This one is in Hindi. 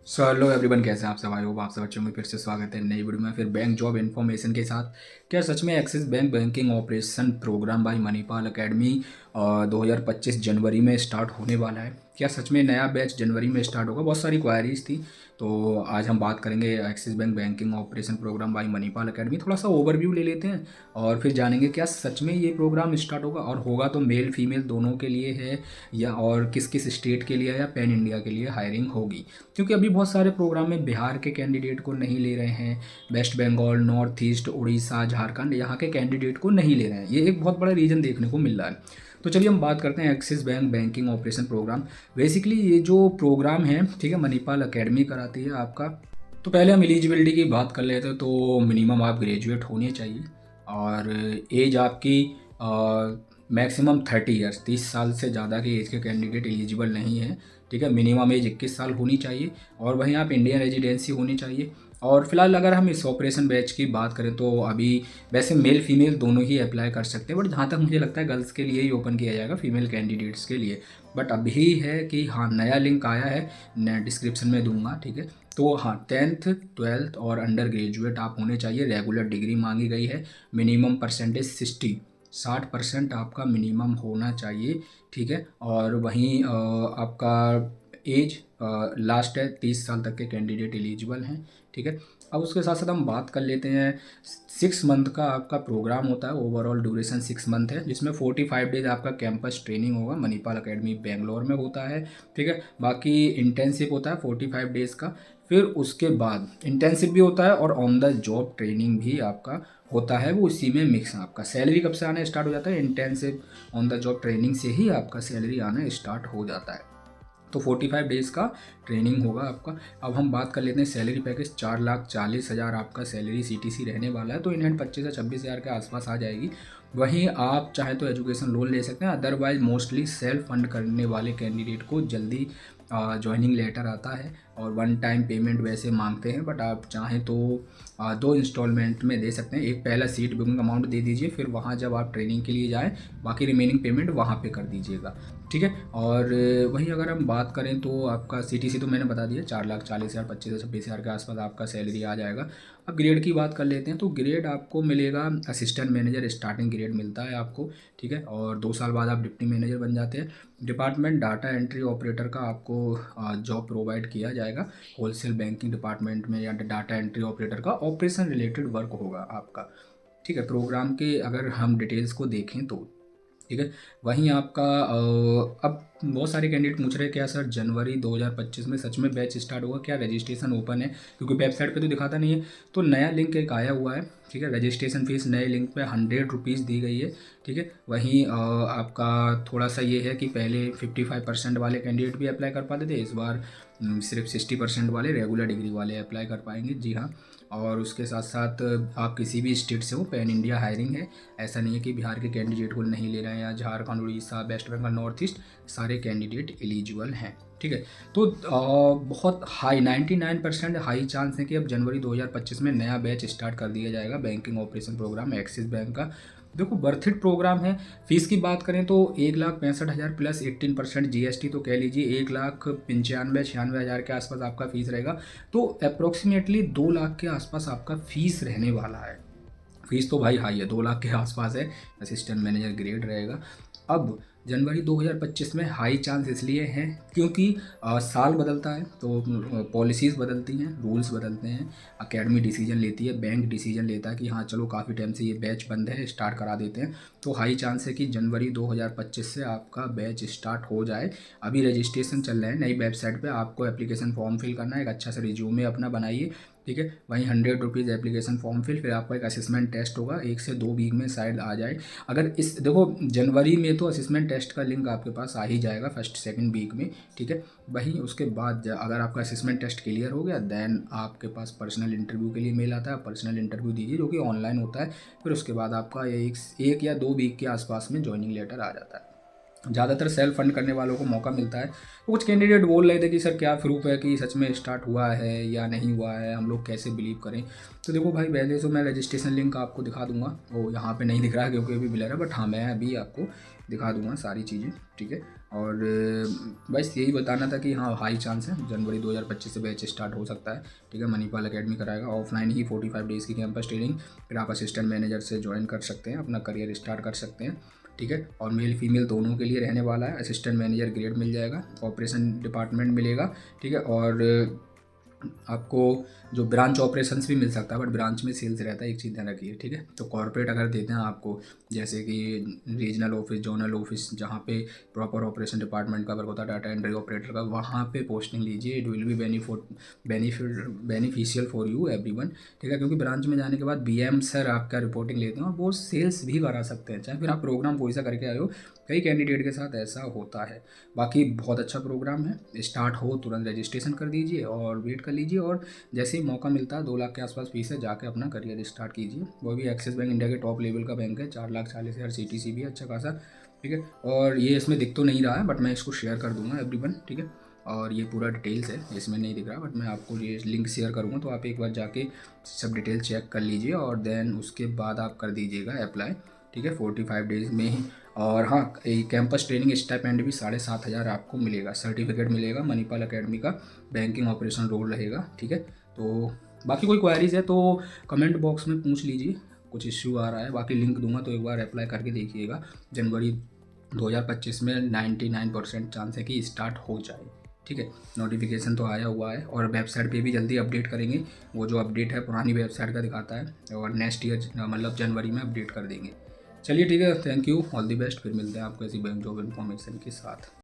सो हेलो एवरीवन, कैसे हैं आप सब? आई होप आप सब अच्छे होंगे। फिर से स्वागत है नई वीडियो में, फिर बैंक जॉब इन्फॉर्मेशन के साथ। क्या सच में Axis bank banking operation program by Manipal academy 2025 जनवरी में स्टार्ट होने वाला है? क्या सच में नया बैच जनवरी में स्टार्ट होगा? बहुत सारी क्वायरीज थी, तो आज हम बात करेंगे Axis bank banking operation program by Manipal academy. थोड़ा सा ओवरव्यू ले लेते हैं और फिर जानेंगे क्या सच में ये प्रोग्राम स्टार्ट होगा, और होगा तो मेल फीमेल दोनों के लिए है या और किस किस स्टेट के लिए या पैन इंडिया के लिए हायरिंग होगी। क्योंकि अभी बहुत सारे प्रोग्राम में बिहार के कैंडिडेट को नहीं ले रहे हैं, वेस्ट बंगाल, नॉर्थ ईस्ट, उड़ीसा, झारखंड, यहाँ के कैंडिडेट को नहीं ले रहे हैं। ये एक बहुत बड़ा रीज़न देखने को मिल रहा है। तो चलिए हम बात करते हैं Axis bank banking operation program. Basically ये जो प्रोग्राम है, ठीक है, मणिपाल एकेडमी कराती है आपका। तो पहले हम एलिजिबिलिटी की बात कर लेते हैं। तो मिनिमम आप ग्रेजुएट होने चाहिए और एज आपकी मैक्सिमम 30 ईयर्स, 30 साल से ज़्यादा की एज के कैंडिडेट एलिजिबल नहीं है, ठीक है। मिनिमम एज 21 साल होनी चाहिए और वहीं आप इंडियन रेजिडेंसी होनी चाहिए। और फिलहाल अगर हम इस ऑपरेशन बैच की बात करें तो अभी वैसे मेल फीमेल दोनों ही अप्लाई कर सकते हैं, बट जहाँ तक मुझे लगता है गर्ल्स के लिए ही ओपन किया जाएगा, फीमेल कैंडिडेट्स के लिए। बट अभी है कि हाँ, नया लिंक आया है, मैं डिस्क्रिप्शन में दूंगा, ठीक है। तो हाँ, 10th 12th और अंडर ग्रेजुएट आप होने चाहिए। रेगुलर डिग्री मांगी गई है। मिनिमम परसेंटेज 60% आपका मिनिमम होना चाहिए, ठीक है। और वहीं आपका एज लास्ट है 30 साल तक के कैंडिडेट एलिजिबल हैं, ठीक है। अब उसके साथ साथ हम बात कर लेते हैं। 6 मंथ का आपका प्रोग्राम होता है। ओवरऑल ड्यूरेशन 6 मंथ है, जिसमें 45 डेज आपका कैंपस ट्रेनिंग होगा। मणिपाल एकेडमी बेंगलोर में होता है, ठीक है। बाकी इंटेंसिव होता है 45 डेज का। फिर उसके बाद इंटेंसिव भी होता है और ऑन द जॉब ट्रेनिंग भी आपका होता है, वो उसी में मिक्स। आपका सैलरी कब से आना स्टार्ट हो जाता है? Intensive on the job training से ही आपका सैलरी आना स्टार्ट हो जाता है। तो 45 डेज का ट्रेनिंग होगा आपका। अब हम बात कर लेते हैं सैलरी पैकेज। 4,40,000 आपका सैलरी CTC रहने वाला है, तो इन हैंड 25 से 26 हज़ार के आसपास आ जाएगी। वहीं आप चाहे तो एजुकेशन लोन ले सकते हैं, अदरवाइज मोस्टली सेल्फ फंड करने वाले कैंडिडेट को जल्दी ज्वाइनिंग लेटर आता है और वन टाइम पेमेंट वैसे मांगते हैं, बट आप चाहें तो 2 इंस्टॉलमेंट में दे सकते हैं। एक पहला सीट बुकिंग अमाउंट दे दीजिए, फिर वहाँ जब आप ट्रेनिंग के लिए जाएँ बाकी रिमेनिंग पेमेंट वहाँ पे कर दीजिएगा, ठीक है। और वहीं अगर हम बात करें तो आपका CTC तो मैंने बता दिया, 4,40,000, 25 से 26 हज़ार के आसपास आपका सैलरी आ जाएगा। अब ग्रेड की बात कर लेते हैं। तो ग्रेड आपको मिलेगा असिस्टेंट मैनेजर, स्टार्टिंग ग्रेड मिलता है आपको, ठीक है। और 2 साल बाद आप डिप्टी मैनेजर बन जाते हैं। डिपार्टमेंट डाटा एंट्री ऑपरेटर का आपको जॉब प्रोवाइड किया जाएगा। होलसेल बैंकिंग डिपार्टमेंट में या डाटा एंट्री ऑपरेटर का ऑपरेशन रिलेटेड वर्क होगा आपका, ठीक है। प्रोग्राम के अगर हम डिटेल्स को देखें तो, ठीक है। वहीं आपका अब बहुत सारे कैंडिडेट पूछ रहे हैं क्या सर जनवरी 2025 में सच में बैच स्टार्ट होगा, क्या रजिस्ट्रेशन ओपन है? क्योंकि वेबसाइट पे तो दिखाता नहीं है। तो नया लिंक एक आया हुआ है, ठीक है। रजिस्ट्रेशन फीस नए लिंक पे 100 रुपीज़ दी गई है, ठीक है। वहीं आपका थोड़ा सा ये है कि पहले 55% वाले कैंडिडेट भी अप्लाई कर पाते थे, इस बार सिर्फ 60% वाले रेगुलर डिग्री वाले अप्लाई कर पाएंगे, जी हाँ। और उसके साथ साथ आप किसी भी स्टेट से हो, पैन इंडिया हायरिंग है। ऐसा नहीं है कि बिहार के कैंडिडेट को नहीं ले रहे हैं, या झारखंड, उड़ीसा, वेस्ट बंगाल, नॉर्थ ईस्ट, सारे कैंडिडेट एलिजिबल हैं, ठीक है। तो बहुत हाई 99% हाई चांस है कि अब जनवरी 2025 में नया बैच स्टार्ट कर दिया जाएगा banking operation program Axis bank का। देखो, वर्थ इट प्रोग्राम है। फीस की बात करें तो 1,65,000 प्लस 18% GST, तो कह लीजिए 1,95,96,000 के आसपास आपका फीस रहेगा। तो अप्रोक्सीमेटली 2 लाख के आसपास आपका फीस रहने वाला है। फीस तो भाई हाई है, 2 लाख के आसपास है। असिस्टेंट मैनेजर ग्रेड रहेगा। अब जनवरी 2025 में हाई चांस इसलिए हैं क्योंकि साल बदलता है, तो पॉलिसीज़ बदलती हैं, रूल्स बदलते हैं, एकेडमी डिसीजन लेती है, बैंक डिसीजन लेता है कि हाँ चलो काफ़ी टाइम से ये बैच बंद है, स्टार्ट करा देते हैं। तो हाई चांस है कि जनवरी 2025 से आपका बैच स्टार्ट हो जाए। अभी रजिस्ट्रेशन चल रहा है नई वेबसाइट पे। आपको एप्लीकेशन फॉर्म फिल करना है, एक अच्छा सा रिज्यूमे अपना बनाइए, ठीक है। वहीं 100 रुपीज़ एप्लीकेशन फॉर्म फिल, फिर आपका एक असेसमेंट टेस्ट होगा, 1 से 2 वीक में शायद आ जाए। अगर इस देखो जनवरी में तो असेसमेंट टेस्ट का लिंक आपके पास आ ही जाएगा फर्स्ट सेकंड वीक में, ठीक है। वहीं उसके बाद अगर आपका असेसमेंट टेस्ट क्लियर हो गया, देन आपके पास पर्सनल इंटरव्यू के लिए मेल आता है। पर्सनल इंटरव्यू दीजिए जो कि ऑनलाइन होता है। फिर उसके बाद आपका एक या 2 वीक के आसपास में ज्वाइनिंग लेटर आ जाता है। ज़्यादातर सेल्फ फंड करने वालों को मौका मिलता है। तो कुछ कैंडिडेट बोल रहे थे कि सर क्या प्रूफ है कि सच में स्टार्ट हुआ है या नहीं हुआ है, हम लोग कैसे बिलीव करें? तो देखो भाई, पहले तो मैं रजिस्ट्रेशन लिंक आपको दिखा दूंगा, वो यहाँ पे नहीं दिख रहा है क्योंकि अभी ब्लर है, बट हाँ मैं अभी आपको दिखा दूंगा सारी चीज़ें, ठीक है। और बस यही बताना था कि हाँ हाई चांस है जनवरी 2025 से बैच स्टार्ट हो सकता है। ठीक है, मणिपाल एकेडमी कराएगा ऑफलाइन ही 45 डेज़ की कैंपस ट्रेनिंग। फिर आप असिस्टेंट मैनेजर से ज्वाइन कर सकते हैं, अपना करियर स्टार्ट कर सकते हैं। ठीक है, और मेल फीमेल दोनों के लिए रहने वाला है। असिस्टेंट मैनेजर ग्रेड मिल जाएगा, ऑपरेशन डिपार्टमेंट मिलेगा। ठीक है, और आपको जो ब्रांच ऑपरेशंस भी मिल सकता है, बट ब्रांच में सेल्स रहता है, एक चीज़ ध्यान रखिए। ठीक है, तो कॉर्पोरेट अगर देते हैं आपको, जैसे कि रीजनल ऑफिस, जोनल ऑफिस, जहाँ पे प्रॉपर ऑपरेशन डिपार्टमेंट का वर्क होता है, डाटा एंट्री ऑपरेटर का, वहाँ पे पोस्टिंग लीजिए। It will be beneficial for you everyone. ठीक है, क्योंकि ब्रांच में जाने के बाद बीएम सर आपका रिपोर्टिंग लेते हैं और वो सेल्स भी करा सकते हैं, चाहे फिर आप प्रोग्राम कोई सा करके आए हो। कई कैंडिडेट के साथ ऐसा होता है। बाकी बहुत अच्छा प्रोग्राम है, स्टार्ट हो तुरंत रजिस्ट्रेशन कर दीजिए और वेट कर लीजिए, और जैसे ही मौका मिलता है 2 लाख के आसपास फीस है, जाके अपना करियर स्टार्ट कीजिए। वो भी एक्सिस बैंक इंडिया के टॉप लेवल का बैंक है, 4,40,000 CTC भी अच्छा खासा। ठीक है, और ये इसमें दिख तो नहीं रहा है, बट मैं इसको शेयर कर दूंगा एवरीवन। ठीक है, और ये पूरा डिटेल्स है, इसमें नहीं दिख रहा, बट मैं आपको ये लिंक शेयर करूँगा, तो आप एक बार जाके सब डिटेल चेक कर लीजिए और देन उसके बाद आप कर दीजिएगा अप्लाई। ठीक है, 45 डेज़ में ही। और हाँ, कैंपस ट्रेनिंग स्टाइपेंड भी 7,500 आपको मिलेगा, सर्टिफिकेट मिलेगा मणिपाल एकेडमी का, बैंकिंग ऑपरेशन रोल रहेगा। ठीक है, तो बाकी कोई क्वारीज़ है तो कमेंट बॉक्स में पूछ लीजिए, कुछ इश्यू आ रहा है, बाकी लिंक दूंगा तो एक बार अप्लाई करके देखिएगा। जनवरी 2025 में 99% चांस है कि स्टार्ट हो जाए। ठीक है, नोटिफिकेशन तो आया हुआ है और वेबसाइट पे भी जल्दी अपडेट करेंगे। वो जो अपडेट है पुरानी वेबसाइट का दिखाता है, और नेक्स्ट ईयर मतलब जनवरी में अपडेट कर देंगे। चलिए ठीक है, thank you, all the best. फिर मिलते हैं आपको ऐसी बैंक जॉब इन्फॉर्मेशन के साथ।